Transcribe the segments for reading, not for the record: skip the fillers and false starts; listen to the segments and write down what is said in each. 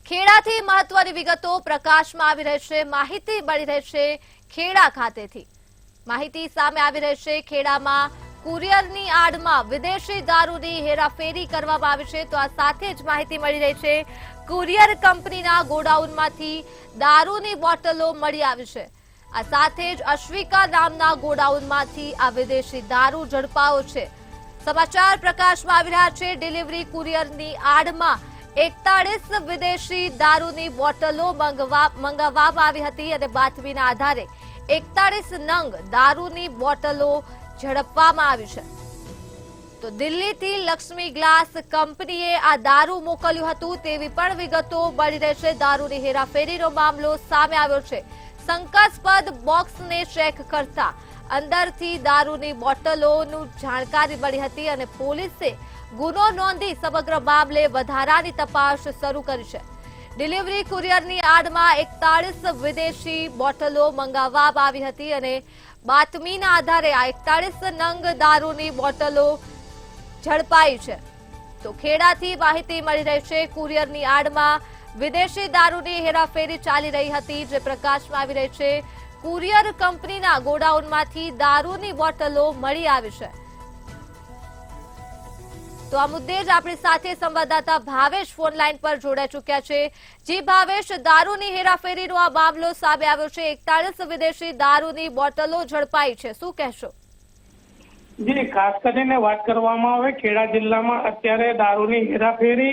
ખેડાથી મહત્વની વિગતો પ્રકાશમાં આવી રહેશે। માહિતી મળી રહેશે ખેડા ખાતેથી। માહિતી સામે આવી રહેશે ખેડામાં કુરિયરની આડમાં વિદેશી દારૂની હેરાફેરી કરવામાં આવી છે। તો આ સાથે જ માહિતી મળી રહી છે કુરિયર કંપનીના ગોડાઉનમાંથી દારૂની બોટલો મળી આવી છે। આ સાથે જ અશ્વિકા નામના ગોડાઉનમાંથી આ વિદેશી દારૂ ઝડપાયો છે। સમાચાર પ્રકાશમાં આવી રહ્યા છે। ડિલિવરી કુરિયરની આડમાં 41 વિદેશી દારૂની બોટલો મંગાવવામાં આવી હતી અને બાતમીના આધારે 41 નંગ દારૂની બોટલો ઝડપવામાં આવી છે। તો દિલ્હીથી લક્ષ્મી ગ્લાસ કંપનીએ આ દારૂ મોકલ્યું હતું તેવી પણ વિગતો મળી રહેશે। દારૂની હેરાફેરીનો મામલો સામે આવ્યો છે। શંકાસ્પદ બોક્સને ચેક કરતા અંદરથી દારૂની બોટલોની જાણકારી મળી હતી અને પોલીસે ગુનો નોંધી સમગ્ર મામલે વધારાની તપાસ શરૂ કરી છે। ડિલિવરી કુરિયરની આડમાં 41 વિદેશી બોટલો મંગાવવામાં આવી હતી અને બાતમીના આધારે આ 41 નંગ દારૂની બોટલો ઝડપાઈ છે। તો ખેડાથી માહિતી મળી રહી છે કુરિયરની આડમાં વિદેશી દારૂની હેરાફેરી ચાલી રહી હતી જે પ્રકાશમાં આવી રહી છે। કુરિયર કંપનીના ગોડાઉનમાંથી દારૂની બોટલો મળી આવી છે। તો આ મુદ્દે જ આપણી સાથે સંવાદદાતા ભાવેશ ફોન લાઈન પર જોડાઈ ચૂક્યા છે। જી ભાવેશ, દારૂની હેરાફેરીનો આ મામલો સામે આવ્યો છે। 41 વિદેશી દારૂની બોટલો ઝડપાઈ છે, શું કહેશો? જી, ખાસ કરીને વાત કરવામાં આવે ખેડા જિલ્લામાં અત્યારે દારૂની હેરાફેરી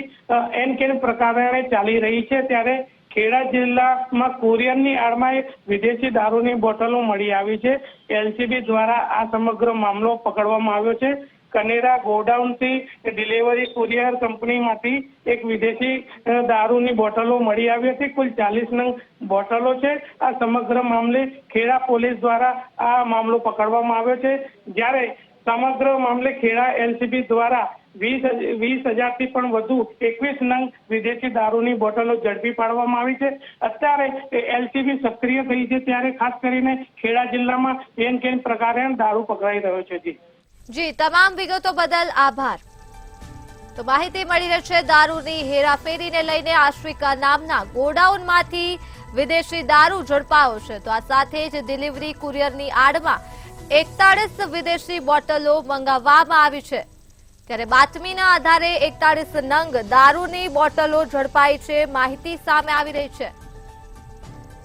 એન કેન પ્રકારે ચાલી રહી છે। ત્યારે ખેડા જિલ્લામાં કુરિયરની આડમાં એક વિદેશી દારૂની બોટલો મળી આવી છે। એલસીબી દ્વારા આ સમગ્ર મામલો પકડવામાં આવ્યો છે। કનેરા ગોડાઉનથી ડિલિવરી કુરિયર કંપનીમાંથી એક વિદેશી દારૂની બોટલો મળી આવી હતી। કુલ 40 નંગ બોટલો છે। આ સમગ્ર મામલે ખેડા પોલીસ દ્વારા આ મામલો પકડવામાં આવ્યો છે। જ્યારે સમગ્ર મામલે ખેડા એલસીબી દ્વારા 20,000થી પણ વધુ 21 નંગ વિદેશી દારૂની બોટલો ઝડપી પાડવામાં આવી છે। અત્યારે એલસીબી સક્રિય થઈ છે ત્યારે ખાસ કરીને ખેડા જિલ્લામાં એન કેન પ્રકારે દારૂ પકડાઈ રહ્યો છે। જી, તમામ વિગતો બદલ આભાર। તો માહિતી મળી રહી છે દારૂની હેરાફેરીને લઈને આશ્વિકા નામના ગોડાઉનમાંથી વિદેશી દારૂ ઝડપાયો છે। તો આ સાથે જ ડિલિવરી કુરિયરની આડમાં 41 વિદેશી બોટલો મંગાવવામાં આવી છે। ત્યારે બાતમીના આધારે 41 નંગ દારૂની બોટલો ઝડપાઈ છે, માહિતી સામે આવી રહી છે।